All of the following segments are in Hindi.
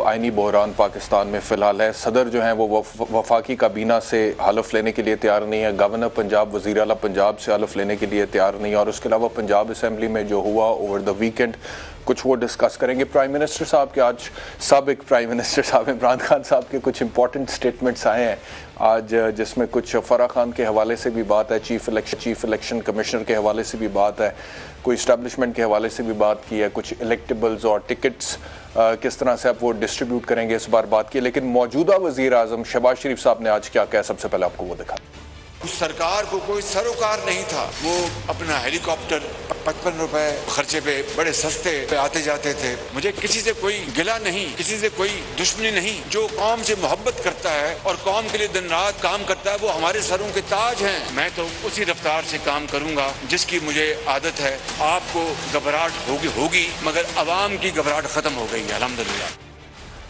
आइनी बहरान पाकिस्तान में फ़िलहाल है। सदर जो हैं वो वफाकी काबीना से हलफ लेने के लिए तैयार नहीं है, गवर्नर पंजाब, वज़ीर आला पंजाब से हलफ लेने के लिए तैयार नहीं है, और उसके अलावा पंजाब असम्बली में जो हुआ ओवर द वीकेंड कुछ वो डिस्कस करेंगे। प्राइम मिनिस्टर साहब के आज साबिक प्राइम मिनिस्टर साहब इमरान खान साहब के कुछ इंपॉर्टेंट स्टेटमेंट्स आए हैं आज, जिसमें कुछ फराह खान के हवाले से भी बात है, चीफ इलेक्शन कमिश्नर के हवाले से भी बात है, कोई इस्टेब्लिशमेंट के हवाले से भी बात की है, कुछ इलेक्टेबल्स और टिकट्स किस तरह से आप वो डिस्ट्रीब्यूट करेंगे इस बार बात की। लेकिन मौजूदा वज़ीर आज़म शहबाज शरीफ साहब ने आज क्या कहा, सबसे पहले आपको वो दिखा। उस सरकार को कोई सरोकार नहीं था, वो अपना हेलीकॉप्टर 55 रुपए खर्चे पे बड़े सस्ते पे आते जाते थे। मुझे किसी से कोई गिला नहीं, किसी से कोई दुश्मनी नहीं। जो कौम से मोहब्बत करता है और कौम के लिए दिन रात काम करता है वो हमारे सरों के ताज हैं। मैं तो उसी रफ्तार से काम करूंगा जिसकी मुझे आदत है। आपको घबराहट होगी मगर अवाम की घबराहट खत्म हो गई है अल्हम्दुलिल्लाह।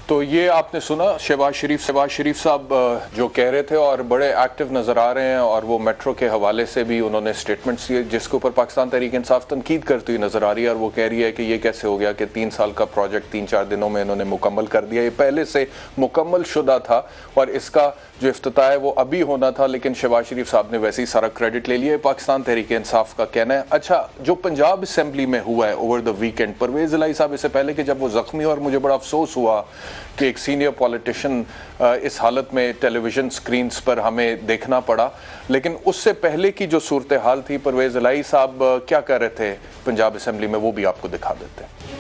तो ये आपने सुना शहबाज शरीफ साहब जो कह रहे थे और बड़े एक्टिव नज़र आ रहे हैं, और वो मेट्रो के हवाले से भी उन्होंने स्टेटमेंट्स दिए जिसके ऊपर पाकिस्तान तहरीक इंसाफ तनकीद करती हुई नज़र आ रही है। और वो कह रही है कि ये कैसे हो गया कि 3 साल का प्रोजेक्ट 3-4 दिनों में इन्होंने मुकम्मल कर दिया। ये पहले से मुकम्मल शुदा था और इसका जो इफ्तिताह है वो अभी होना था, लेकिन शहबाज शरीफ साहब ने वैसे ही सारा क्रेडिट ले लिया। पाकिस्तान तहरीक इंसाफ का कहना है। अच्छा, जो पंजाब असम्बली में हुआ है ओवर द वीकेंड, परवेज़ इलाही साहब इससे पहले कि जब वो ज़ख्मी, और मुझे बड़ा अफसोस हुआ कि एक सीनियर पॉलिटिशियन इस हालत में टेलीविज़न स्क्रीन्स पर हमें देखना पड़ा, लेकिन उससे पहले की जो सूरत हाल थी, परवेज़ इलाही साहब क्या कर रहे थे पंजाब असम्बली में, वो भी आपको दिखा देते हैं।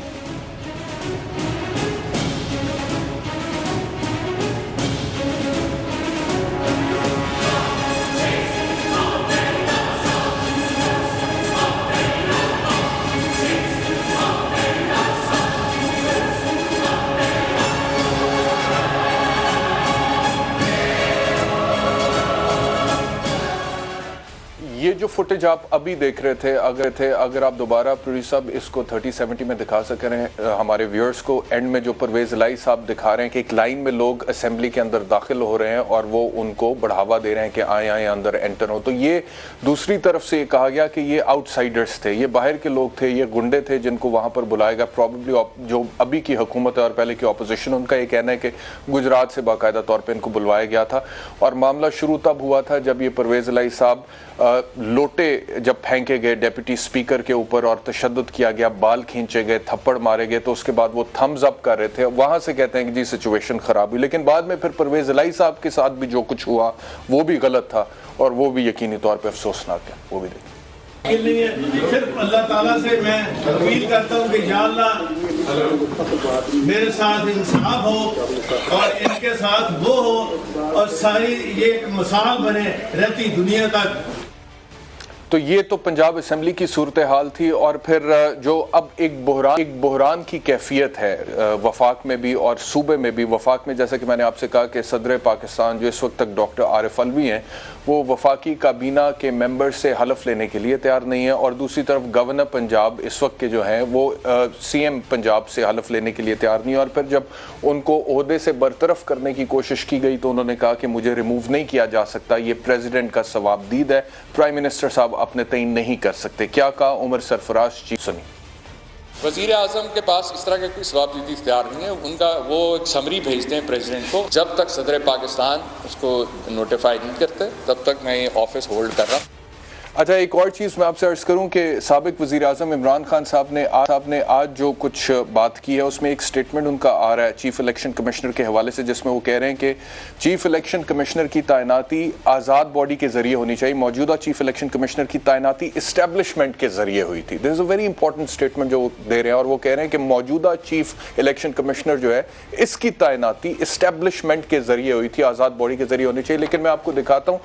ये जो फुटेज आप अभी देख रहे थे, अगर आप दोबारा प्रोड्यूसर साहब इसको 3070 में दिखा सकें हमारे व्यूअर्स को, एंड में जो परवेज़ इलाही साहब दिखा रहे हैं कि एक लाइन में लोग असेंबली के अंदर दाखिल हो रहे हैं और वो उनको बढ़ावा दे रहे हैं कि आए अंदर एंटर हो। तो ये दूसरी तरफ से कहा गया कि ये आउटसाइडर्स थे, ये बाहर के लोग थे, ये गुंडे थे जिनको वहाँ पर बुलाया गया। प्रॉब्लली जो अभी की हुकूमत है और पहले की अपोजिशन, उनका ये कहना है कि गुजरात से बाकायदा तौर पर इनको बुलवाया गया था। और मामला शुरू तब हुआ था जब ये परवेज़ इलाही साहब लोटे जब फेंके गए डिप्टी स्पीकर के ऊपर और तशद्दुद किया गया, बाल खींचे गए, थप्पड़ मारे गए, तो उसके बाद वो थम्स अप कर रहे थे। वहां से कहते हैं कि जी सिचुएशन खराब हुई, लेकिन बाद में फिर परवेज़ इलाही साहब के साथ भी जो कुछ हुआ वो भी गलत था और वो भी यकीनी तौर पर अफसोसनाक है। वो भी देखिए। सिर्फ अल्लाह ताला से मैं अपील करता हूँ कि या अल्लाह मेरे साथ इंसाफ हो और इनके साथ वो हो और सारी ये एक मिसाल बने रहती दुनिया तक। तो ये तो पंजाब असम्बली की सूरत हाल थी, और फिर जो अब एक बहरान की कैफियत है वफाक में भी और सूबे में भी। वफाक में जैसा कि मैंने आपसे कहा कि सदर पाकिस्तान जो इस वक्त तक डॉक्टर आरिफ अलवी हैं, वो वफाकी काबीना के मेंबर से हलफ लेने के लिए तैयार नहीं है, और दूसरी तरफ गवर्नर पंजाब इस वक्त के जो हैं वो CM पंजाब से हलफ लेने के लिए तैयार नहीं है। और फिर जब उनको ओहदे से बरतरफ करने की कोशिश की गई तो उन्होंने कहा कि मुझे रिमूव नहीं किया जा सकता, ये प्रेसिडेंट का सवाबदीद है, प्राइम मिनिस्टर साहब अपने तयन नहीं कर सकते। क्या कहा उमर सरफराज जी, सुनी। वज़ीर आज़म के पास इस तरह के कोई सवाबदीदी इख्तियार नहीं है। उनका वो एक समरी भेजते हैं प्रेसिडेंट को, जब तक सदर पाकिस्तान उसको नोटिफाई नहीं करते तब तक मैं ये ऑफिस होल्ड कर रहा हूँ। अच्छा, एक और चीज़ मैं आपसे अर्ज़ करूं कि साबिक वज़ीर आज़म इमरान खान साहब ने आज जो कुछ बात की है उसमें एक स्टेटमेंट उनका आ रहा है चीफ इलेक्शन कमिश्नर के हवाले से, जिसमें वो कह रहे हैं कि चीफ इलेक्शन कमिश्नर की तैनाती आज़ाद बॉडी के ज़रिए होनी चाहिए। मौजूदा चीफ इलेक्शन कमिश्नर की तैनाती इस्टेब्लिशमेंट के ज़रिए हुई थी। This is a very important statement जो वो दे रहे हैं, और वो कह रहे हैं कि मौजूदा चीफ इलेक्शन कमिश्नर जो है इसकी तैनाती इस्टेब्लिशमेंट के ज़रिए हुई थी, आज़ाद बॉडी के ज़रिए होनी चाहिए। लेकिन मैं आपको दिखाता हूँ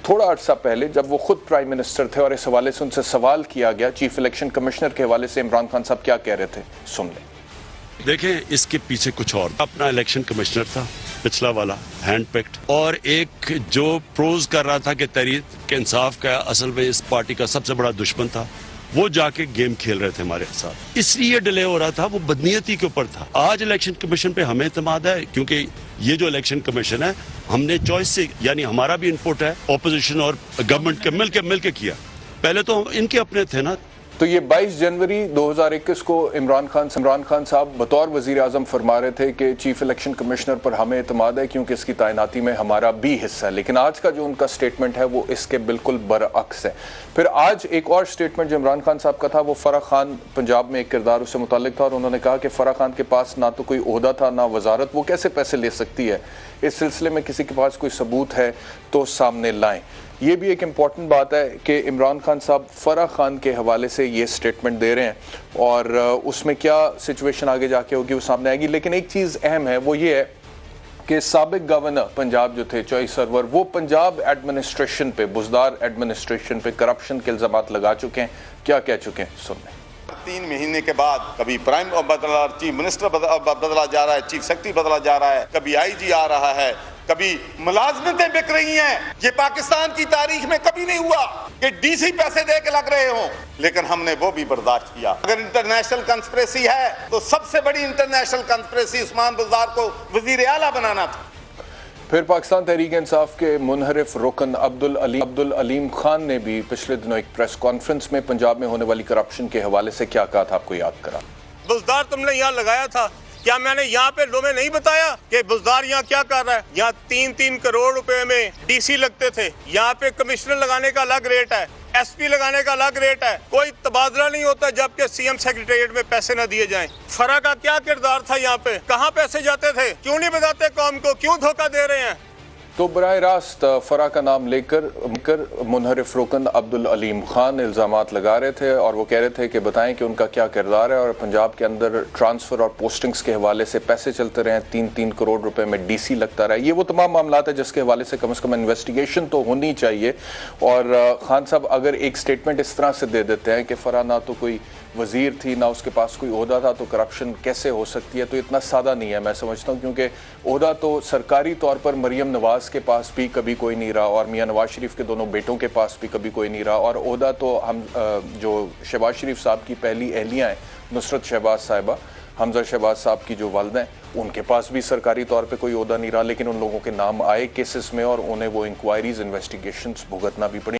थोड़ा अर्सा पहले जब वो खुद प्राइम मिनिस्टर थे और इस हवाले से उनसे सवाल किया गया चीफ इलेक्शन कमिश्नर के हवाले से, इमरान खान साहब क्या कह रहे थे, सुन लें। देखें, इसके पीछे कुछ और अपना इलेक्शन कमिश्नर था पिछला वाला हैंड पिक्ड, और एक जो प्रोज कर रहा था कि तहरीक इंसाफ का असल में इस पार्टी का सबसे बड़ा दुश्मन था, वो जाके गेम खेल रहे थे हमारे साथ, इसलिए डिले हो रहा था। वो बदनीयती के ऊपर था। आज इलेक्शन कमीशन पे हमें इत्मीनाद है क्योंकि ये जो इलेक्शन कमीशन है हमने चॉइस से, यानी हमारा भी इनपुट है, ऑपोजिशन और गवर्नमेंट के मिल के किया। पहले तो इनके अपने थे ना तो ये 22 जनवरी 2021 को इमरान खान साहब बतौर वजीर आजम फरमा रहे थे कि चीफ इलेक्शन कमिश्नर पर हमें एतमाद है क्योंकि इसकी तैनाती में हमारा भी हिस्सा है। लेकिन आज का जो उनका स्टेटमेंट है वो इसके बिल्कुल बरअक्स है। फिर आज एक और स्टेटमेंट जो इमरान खान साहब का था वो फराह खान पंजाब में एक किरदार उससे मुतालिक था और उन्होंने कहा कि फराह खान के पास ना तो कोई ओहदा था ना वजारत, वो कैसे पैसे ले सकती है, इस सिलसिले में किसी के पास कोई सबूत है तो सामने लाएं। ये भी एक इम्पॉर्टेंट बात है कि इमरान खान साहब फराह खान के हवाले से ये स्टेटमेंट दे रहे हैं और उसमें क्या सिचुएशन आगे जाके होगी वो सामने आएगी। लेकिन एक चीज़ अहम है वो ये है कि साबिक गवर्नर पंजाब जो थे चॉइस सरवर, वो पंजाब एडमिनिस्ट्रेशन पे, बुज़दार एडमिनिस्ट्रेशन पे करप्शन के इल्ज़ामात लगा चुके हैं। क्या कह चुके हैं सुनने। 3 महीने के बाद कभी प्राइम बदला, चीफ मिनिस्टर बदला जा रहा है, चीफ सेक्रेटरी बदला जा रहा है, कभी आईजी आ रहा है, कभी मुलाजमतें बिक रही हैं। ये पाकिस्तान की तारीख में कभी नहीं हुआ कि डीसी पैसे दे के लग रहे हों, लेकिन हमने वो भी बर्दाश्त किया। अगर इंटरनेशनल कंस्पिरेसी है तो सबसे बड़ी इंटरनेशनल कंस्पिरेसी उस्मान बुज़दार को वजीर आला बनाना था। फिर पाकिस्तान तहरीक इंसाफ के मुनहरिफ रुकन अब्दुल अलीम खान ने भी पिछले दिनों एक प्रेस कॉन्फ्रेंस में पंजाब में होने वाली करप्शन के हवाले से क्या कहा था, आपको याद करा। बुज़दार तुमने यहाँ लगाया था, क्या मैंने यहाँ पे तुम्हें नहीं बताया कि बुज़दार यहाँ क्या कर रहा है? यहाँ 3-3 करोड़ रुपए में डीसी लगते थे, यहाँ पे कमिश्नर लगाने का अलग रेट है, एसपी लगाने का अलग रेट है, कोई तबादला नहीं होता जबकि सीएम सेक्रेटेरिएट में पैसे न दिए जाएं। फराह का क्या किरदार था यहाँ पे, कहाँ पैसे जाते थे, क्यों नहीं बताते कौम को, क्यों धोखा दे रहे हैं? तो बराह रास्त फराह का नाम लेकर मुनहरिफ रुकन अब्दुल अलीम खान इल्ज़ामात लगा रहे थे और वो कह रहे थे कि बताएं कि उनका क्या किरदार है और पंजाब के अंदर ट्रांसफ़र और पोस्टिंग्स के हवाले से पैसे चलते रहे, 3-3 करोड़ रुपए में डीसी लगता रहा। ये वो तमाम मामला है जिसके हवाले से कम इन्वेस्टिगेशन तो होनी चाहिए। और खान साहब अगर एक स्टेटमेंट इस तरह से दे देते हैं कि फराह ना तो कोई वज़ीर थी ना उसके पास कोई ओहदा था तो करप्शन कैसे हो सकती है, तो इतना सादा नहीं है मैं समझता हूँ, क्योंकि ओहदा तो सरकारी तौर पर मरियम नवाज़ के पास भी कभी कोई नहीं रहा और मियाँ नवाज शरीफ के दोनों बेटों के पास भी कभी कोई नहीं रहा। और ओहदा तो हम जो शहबाज शरीफ साहब की पहली अहलियाँ हैं नुसरत शहबाज साहिबा, हमजा शहबाज साहब की जो वालिदा हैं, उनके पास भी सरकारी तौर पे कोई ओहदा नहीं रहा, लेकिन उन लोगों के नाम आए केसेस में और उन्हें वो इंक्वायरीज इन्वेस्टिगेशंस भुगतना भी पड़ी।